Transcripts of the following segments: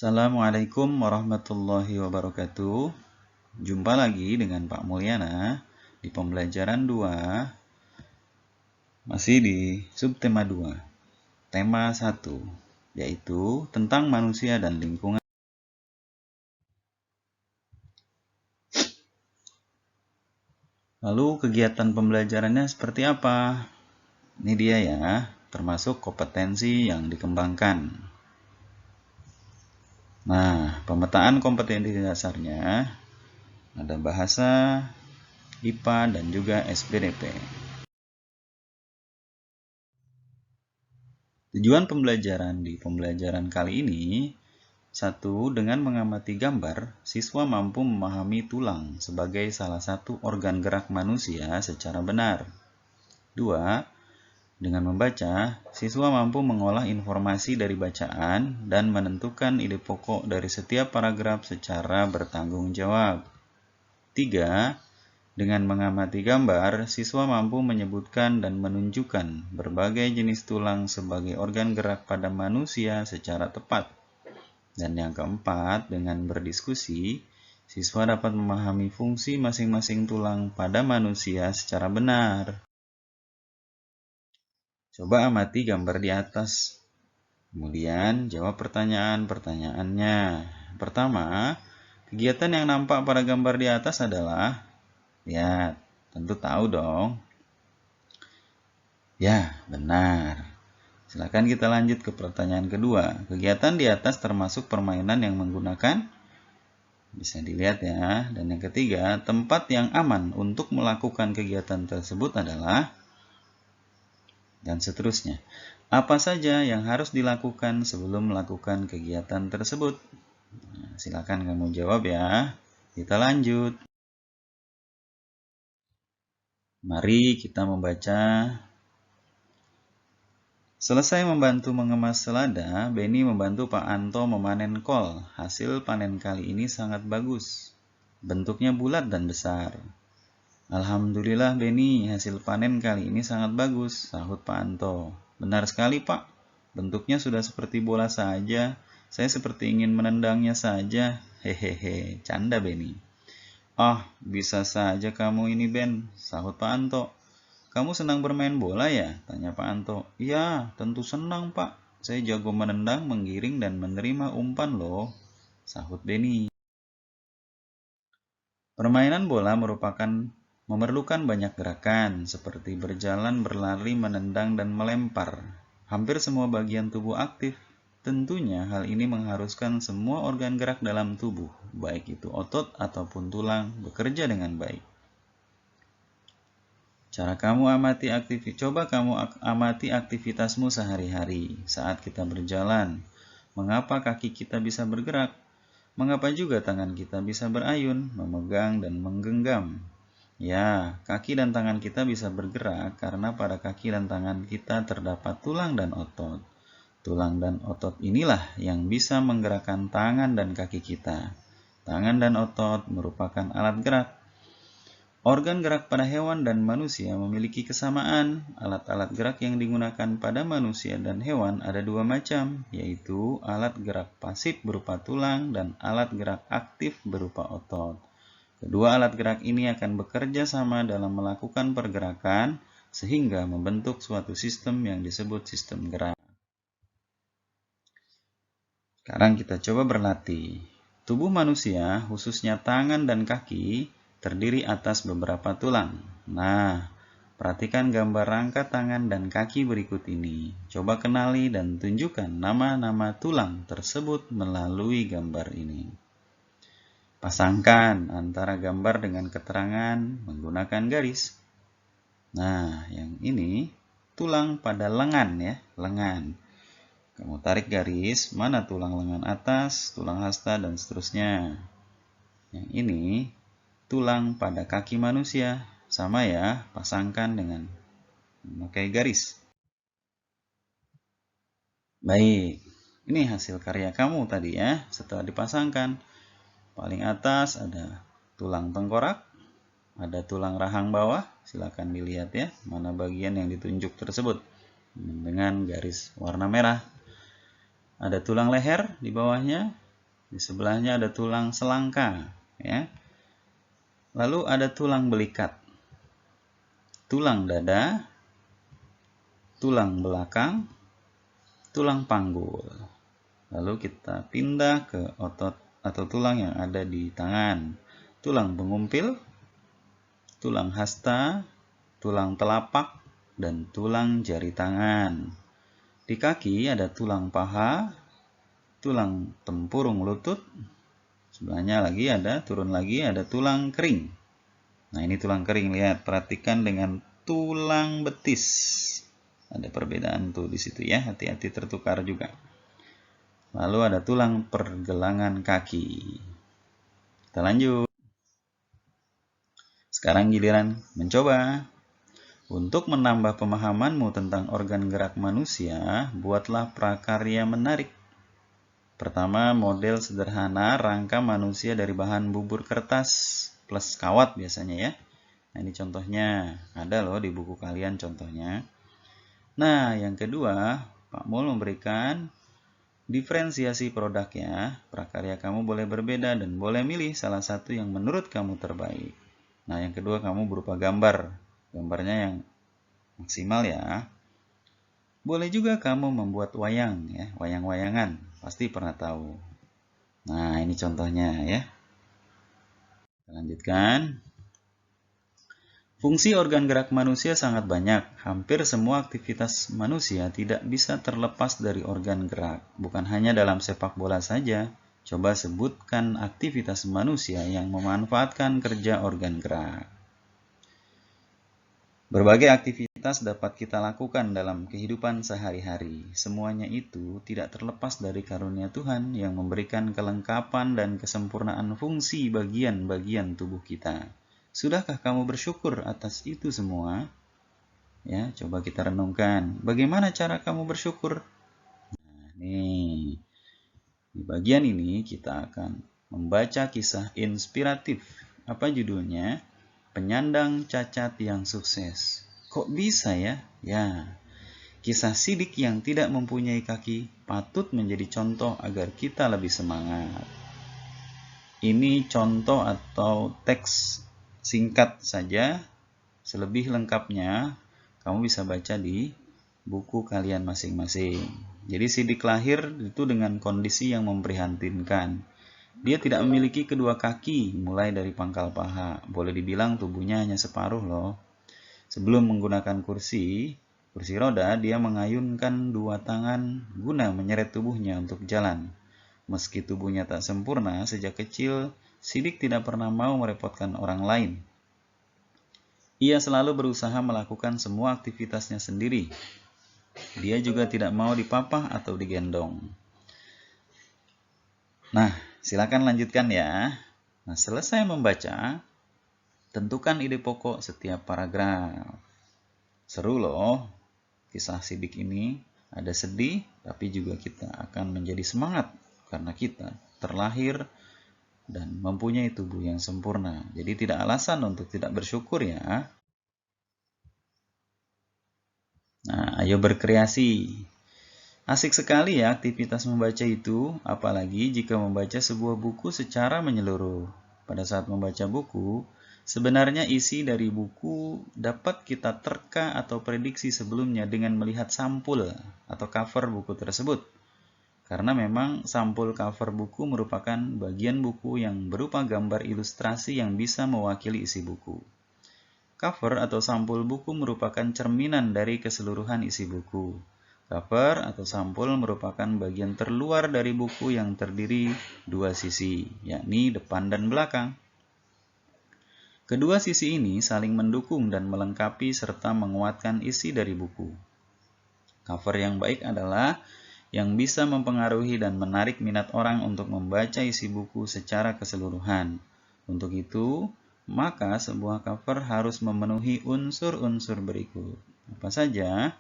Assalamualaikum warahmatullahi wabarakatuh. Jumpa lagi dengan Pak Mulyana di pembelajaran 2, masih di subtema 2, tema 1, yaitu tentang manusia dan lingkungan. Lalu kegiatan pembelajarannya seperti apa? Ini dia ya, termasuk kompetensi yang dikembangkan. Nah, pemetaan kompetensi dasarnya ada bahasa, IPA, dan juga SPDP. Tujuan pembelajaran di pembelajaran kali ini, 1. Dengan mengamati gambar, siswa mampu memahami tulang sebagai salah satu organ gerak manusia secara benar. 2. Dengan membaca, siswa mampu mengolah informasi dari bacaan dan menentukan ide pokok dari setiap paragraf secara bertanggung jawab. 3. Dengan mengamati gambar, siswa mampu menyebutkan dan menunjukkan berbagai jenis tulang sebagai organ gerak pada manusia secara tepat. Dan yang keempat, dengan berdiskusi, siswa dapat memahami fungsi masing-masing tulang pada manusia secara benar. Coba amati gambar di atas. Kemudian jawab pertanyaan-pertanyaannya. Pertama, kegiatan yang nampak pada gambar di atas adalah, lihat, tentu tahu dong. Ya, benar. Silakan kita lanjut ke pertanyaan kedua. Kegiatan di atas termasuk permainan yang menggunakan, bisa dilihat ya. Dan yang ketiga, tempat yang aman untuk melakukan kegiatan tersebut adalah, dan seterusnya. Apa saja yang harus dilakukan sebelum melakukan kegiatan tersebut? Nah, silakan kamu jawab ya. Kita lanjut. Mari kita membaca. Selesai membantu mengemas selada, Beni membantu Pak Anto memanen kol. Hasil panen kali ini sangat bagus. Bentuknya bulat dan besar. Alhamdulillah Beni, hasil panen kali ini sangat bagus, sahut Pak Anto. Benar sekali Pak, bentuknya sudah seperti bola saja. Saya seperti ingin menendangnya saja. Hehehe, canda Beni. Ah, bisa saja kamu ini Ben, sahut Pak Anto. Kamu senang bermain bola ya? Tanya Pak Anto. Iya, tentu senang Pak. Saya jago menendang, menggiring, dan menerima umpan loh, sahut Beni. Permainan bola memerlukan banyak gerakan, seperti berjalan, berlari, menendang, dan melempar. Hampir semua bagian tubuh aktif. Tentunya hal ini mengharuskan semua organ gerak dalam tubuh, baik itu otot ataupun tulang, bekerja dengan baik. Coba kamu amati aktivitasmu sehari-hari saat kita berjalan. Mengapa kaki kita bisa bergerak? Mengapa juga tangan kita bisa berayun, memegang, dan menggenggam? Ya, kaki dan tangan kita bisa bergerak karena pada kaki dan tangan kita terdapat tulang dan otot. Tulang dan otot inilah yang bisa menggerakkan tangan dan kaki kita. Tangan dan otot merupakan alat gerak. Organ gerak pada hewan dan manusia memiliki kesamaan. Alat-alat gerak yang digunakan pada manusia dan hewan ada dua macam, yaitu alat gerak pasif berupa tulang dan alat gerak aktif berupa otot. Kedua alat gerak ini akan bekerja sama dalam melakukan pergerakan sehingga membentuk suatu sistem yang disebut sistem gerak. Sekarang kita coba berlatih. Tubuh manusia, khususnya tangan dan kaki, terdiri atas beberapa tulang. Nah, perhatikan gambar rangka tangan dan kaki berikut ini. Coba kenali dan tunjukkan nama-nama tulang tersebut melalui gambar ini. Pasangkan antara gambar dengan keterangan menggunakan garis. Nah, yang ini tulang pada lengan ya, lengan. Kamu tarik garis, mana tulang lengan atas, tulang hasta, dan seterusnya. Yang ini tulang pada kaki manusia. Sama ya, pasangkan dengan memakai garis. Baik, ini hasil karya kamu tadi ya, setelah dipasangkan. Paling atas ada tulang tengkorak, ada tulang rahang bawah. Silakan dilihat ya, mana bagian yang ditunjuk tersebut dengan garis warna merah. Ada tulang leher di bawahnya, Di sebelahnya ada tulang selangka, ya. Lalu ada tulang belikat, tulang dada, tulang belakang, tulang panggul. Lalu kita pindah ke otot atau tulang yang ada di tangan. Tulang pengumpil, tulang hasta, tulang telapak, dan tulang jari tangan. Di kaki ada tulang paha, tulang tempurung lutut. Sebelahnya lagi turun lagi ada tulang kering. Nah, ini tulang kering, lihat, perhatikan dengan tulang betis. Ada perbedaan tuh di situ ya, hati-hati tertukar juga. Lalu ada tulang pergelangan kaki. Kita lanjut. Sekarang giliran mencoba. Untuk menambah pemahamanmu tentang organ gerak manusia, buatlah prakarya menarik. Pertama, model sederhana rangka manusia dari bahan bubur kertas plus kawat biasanya ya. Nah, ini contohnya. Ada loh di buku kalian contohnya. Nah, yang kedua, Pak Mul memberikan diferensiasi produknya. Prakarya kamu boleh berbeda dan boleh milih salah satu yang menurut kamu terbaik. Nah, yang kedua kamu berupa gambar. Gambarnya yang maksimal ya. Boleh juga kamu membuat wayang ya, wayang-wayangan. Pasti pernah tahu. Nah, ini contohnya ya. Kita lanjutkan. Fungsi organ gerak manusia sangat banyak. Hampir semua aktivitas manusia tidak bisa terlepas dari organ gerak. Bukan hanya dalam sepak bola saja. Coba sebutkan aktivitas manusia yang memanfaatkan kerja organ gerak. Berbagai aktivitas dapat kita lakukan dalam kehidupan sehari-hari. Semuanya itu tidak terlepas dari karunia Tuhan yang memberikan kelengkapan dan kesempurnaan fungsi bagian-bagian tubuh kita. Sudahkah kamu bersyukur atas itu semua? Ya, coba kita renungkan. Bagaimana cara kamu bersyukur? Nah, nih. Di bagian ini kita akan membaca kisah inspiratif. Apa judulnya? Penyandang cacat yang sukses. Kok bisa ya? Ya, kisah Sidik yang tidak mempunyai kaki patut menjadi contoh agar kita lebih semangat. Ini contoh atau teks singkat saja, selebih lengkapnya kamu bisa baca di buku kalian masing-masing. Jadi Sidik lahir itu dengan kondisi yang memprihatinkan. Dia tidak memiliki kedua kaki, mulai dari pangkal paha. Boleh dibilang tubuhnya hanya separuh loh. Sebelum menggunakan kursi roda, dia mengayunkan dua tangan guna menyeret tubuhnya untuk jalan. Meski tubuhnya tak sempurna, sejak kecil Sidik tidak pernah mau merepotkan orang lain. Ia selalu berusaha melakukan semua aktivitasnya sendiri. Dia juga tidak mau dipapah atau digendong. Nah, silakan lanjutkan ya. Nah, selesai membaca, tentukan ide pokok setiap paragraf. Seru loh, kisah Sidik ini. Ada sedih, tapi juga kita akan menjadi semangat karena kita terlahir dan mempunyai tubuh yang sempurna. Jadi tidak alasan untuk tidak bersyukur ya. Nah, ayo berkreasi. Asik sekali ya aktivitas membaca itu, apalagi jika membaca sebuah buku secara menyeluruh. Pada saat membaca buku, sebenarnya isi dari buku dapat kita terka atau prediksi sebelumnya dengan melihat sampul atau cover buku tersebut. Karena memang sampul cover buku merupakan bagian buku yang berupa gambar ilustrasi yang bisa mewakili isi buku. Cover atau sampul buku merupakan cerminan dari keseluruhan isi buku. Cover atau sampul merupakan bagian terluar dari buku yang terdiri dua sisi, yakni depan dan belakang. Kedua sisi ini saling mendukung dan melengkapi serta menguatkan isi dari buku. Cover yang baik adalah yang bisa mempengaruhi dan menarik minat orang untuk membaca isi buku secara keseluruhan. Untuk itu, maka sebuah cover harus memenuhi unsur-unsur berikut. Apa saja?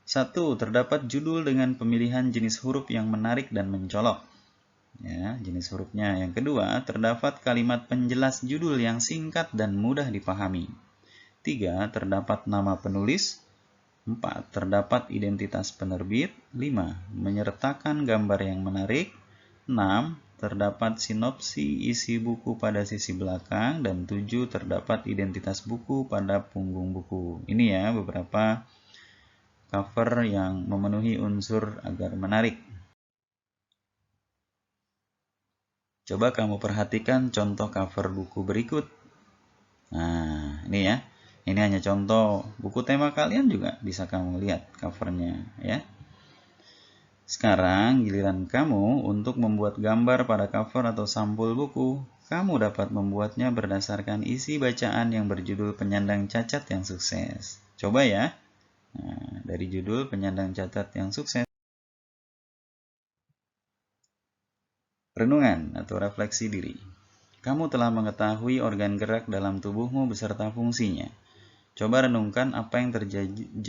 1. Terdapat judul dengan pemilihan jenis huruf yang menarik dan mencolok. Ya, jenis hurufnya. Yang kedua, terdapat kalimat penjelas judul yang singkat dan mudah dipahami. 3. Terdapat nama penulis. 4. Terdapat identitas penerbit. 5. Menyertakan gambar yang menarik. 6. terdapat sinopsi isi buku pada sisi belakang, dan 7 terdapat identitas buku pada punggung buku. Ini ya beberapa cover yang memenuhi unsur agar menarik. Coba kamu perhatikan contoh cover buku berikut. Nah, ini ya. Ini hanya contoh buku tema kalian, juga bisa kamu lihat covernya ya. Sekarang giliran kamu untuk membuat gambar pada cover atau sampul buku. Kamu dapat membuatnya berdasarkan isi bacaan yang berjudul Penyandang Cacat yang Sukses. Coba ya. Nah, dari judul Penyandang Cacat yang Sukses. Renungan atau refleksi diri. Kamu telah mengetahui organ gerak dalam tubuhmu beserta fungsinya. Coba renungkan apa yang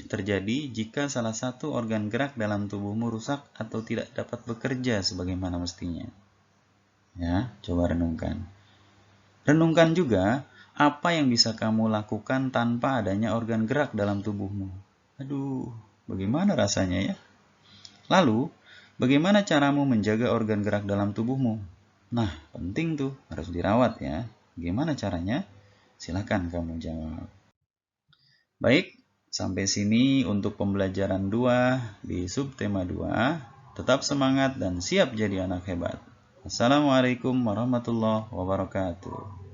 terjadi jika salah satu organ gerak dalam tubuhmu rusak atau tidak dapat bekerja sebagaimana mestinya. Ya, coba renungkan. Renungkan juga apa yang bisa kamu lakukan tanpa adanya organ gerak dalam tubuhmu. Aduh, bagaimana rasanya ya? Lalu, bagaimana caramu menjaga organ gerak dalam tubuhmu? Nah, penting tuh, harus dirawat ya. Gimana caranya? Silahkan kamu jawab. Baik, sampai sini untuk pembelajaran 2 di subtema 2. Tetap semangat dan siap jadi anak hebat. Assalamualaikum warahmatullahi wabarakatuh.